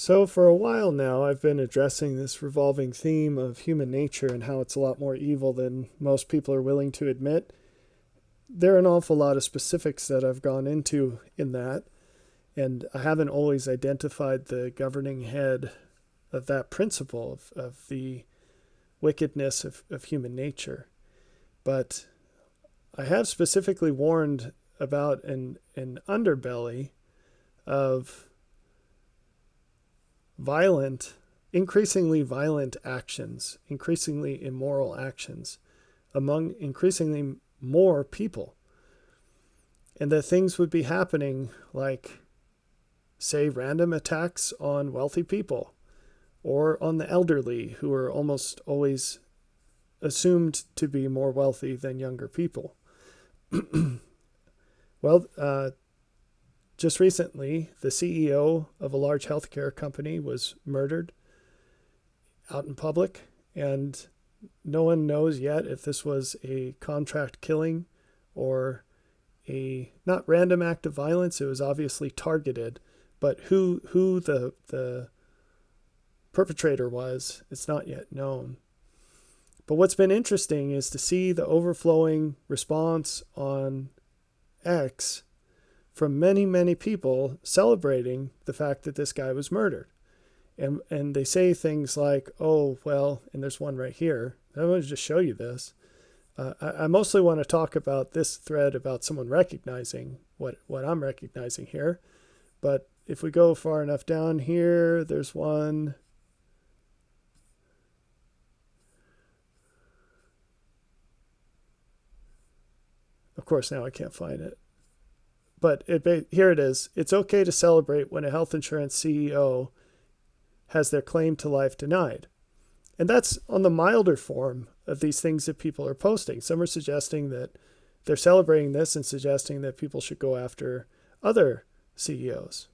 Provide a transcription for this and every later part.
So, for a while now, I've been addressing this revolving theme of human nature and how it's a lot more evil than most people are willing to admit. There are an awful lot of specifics that I've gone into in that, and I haven't always identified the governing head of that principle of the wickedness of human nature. But I have specifically warned about an underbelly of violent, increasingly violent actions, increasingly immoral actions among increasingly more people. And that things would be happening like, say, random attacks on wealthy people or on the elderly who are almost always assumed to be more wealthy than younger people. Well, just recently, the CEO of a large healthcare company was murdered out in public, and no one knows yet if this was a contract killing or a not random act of violence. It was obviously targeted, but who the perpetrator was, it's not yet known. But what's been interesting is to see the overflowing response on X from many, many people celebrating the fact that this guy was murdered. And they say things like, oh, well, and there's one right here. I want to just show you this. I mostly want to talk about this thread about someone recognizing what I'm recognizing here. But if we go far enough down here, there's one. Of course, now I can't find it. But here it is. It's okay to celebrate when a health insurance CEO has their claim to life denied. And that's on the milder form of these things that people are posting. Some are suggesting that they're celebrating this and suggesting that people should go after other CEOs.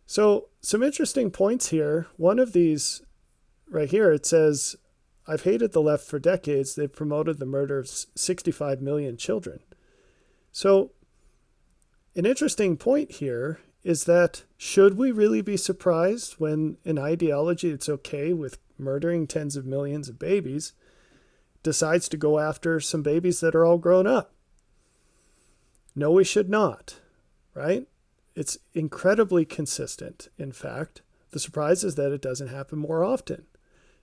So some interesting points here. One of these right here, it says, I've hated the left for decades. They've promoted the murder of 65 million children. So an interesting point here is that should we really be surprised when an ideology that's okay with murdering tens of millions of babies decides to go after some babies that are all grown up? No, we should not, right? It's incredibly consistent. In fact, the surprise is that it doesn't happen more often.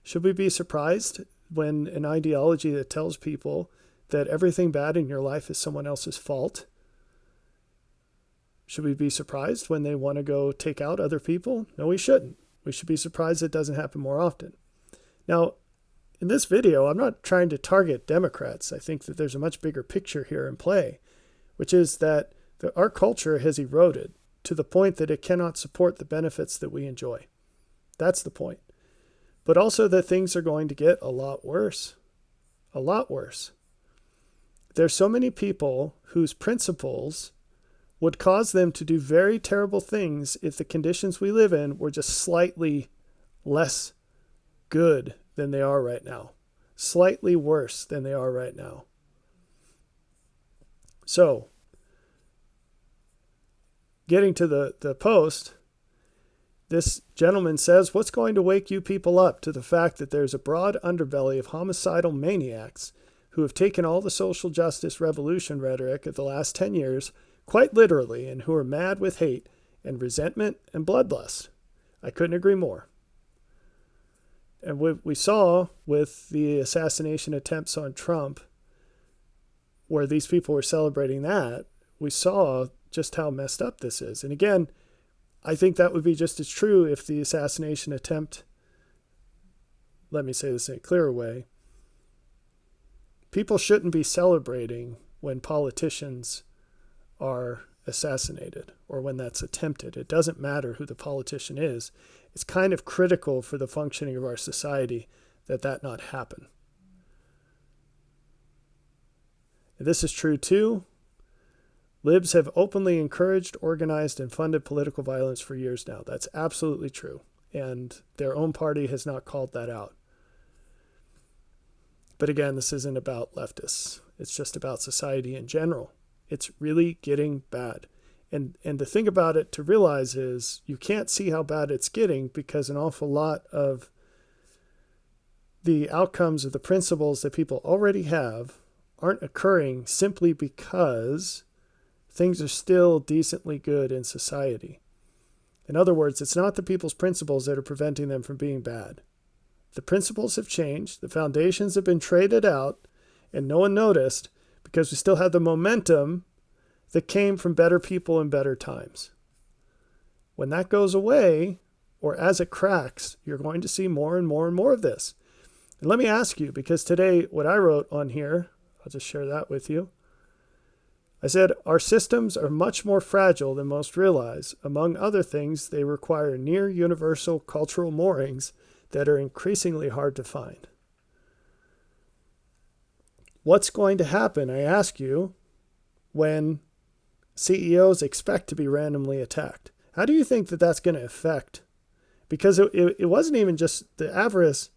Should we be surprised when an ideology that tells people that everything bad in your life is someone else's fault? Should we be surprised when they want to go take out other people? No, we shouldn't. We should be surprised it doesn't happen more often. Now, in this video, I'm not trying to target Democrats. I think that there's a much bigger picture here in play, which is that our culture has eroded to the point that it cannot support the benefits that we enjoy. That's the point. But also that things are going to get a lot worse. A lot worse. There's so many people whose principles would cause them to do very terrible things if the conditions we live in were just slightly less good than they are right now. Slightly worse than they are right now. So, getting to the post, this gentleman says, what's going to wake you people up to the fact that there's a broad underbelly of homicidal maniacs who have taken all the social justice revolution rhetoric of the last 10 years quite literally and who are mad with hate and resentment and bloodlust? I couldn't agree more. And what we saw with the assassination attempts on Trump, where these people were celebrating that, we saw just how messed up this is. And again, I think that would be just as true if the assassination attempt, let me say this in a clearer way, people shouldn't be celebrating when politicians are assassinated or when that's attempted. It doesn't matter who the politician is. It's kind of critical for the functioning of our society that not happen. And this is true too. Libs have openly encouraged, organized, and funded political violence for years now. That's absolutely true. And their own party has not called that out. But again, this isn't about leftists. It's just about society in general. It's really getting bad. And the thing about it to realize is you can't see how bad it's getting because an awful lot of the outcomes of the principles that people already have aren't occurring simply because things are still decently good in society. In other words, it's not the people's principles that are preventing them from being bad. The principles have changed, the foundations have been traded out, and no one noticed because we still had the momentum that came from better people in better times. When that goes away, or as it cracks, you're going to see more and more and more of this. And let me ask you, because today what I wrote on here, I'll just share that with you. I said, our systems are much more fragile than most realize. Among other things, they require near universal cultural moorings that are increasingly hard to find. What's going to happen, I ask you, when CEOs expect to be randomly attacked? How do you think that that's going to affect? Because it wasn't even just the avarice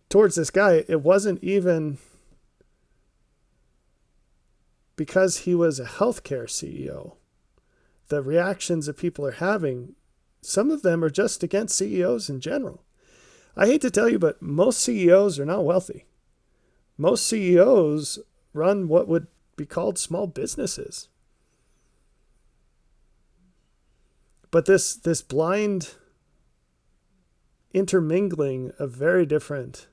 towards this guy. It wasn't even because he was a healthcare CEO. The reactions that people are having, some of them are just against CEOs in general. I hate to tell you, but most CEOs are not wealthy. Most CEOs run what would be called small businesses. But this blind intermingling of very different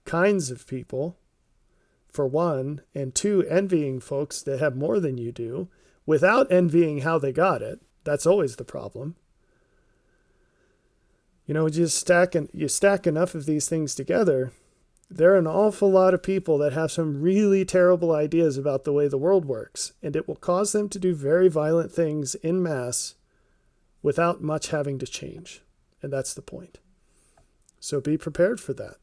kinds of people, for one, and two, envying folks that have more than you do, without envying how they got it. That's always the problem. You stack enough of these things together, there are an awful lot of people that have some really terrible ideas about the way the world works, and it will cause them to do very violent things en masse without much having to change. And that's the point. So be prepared for that.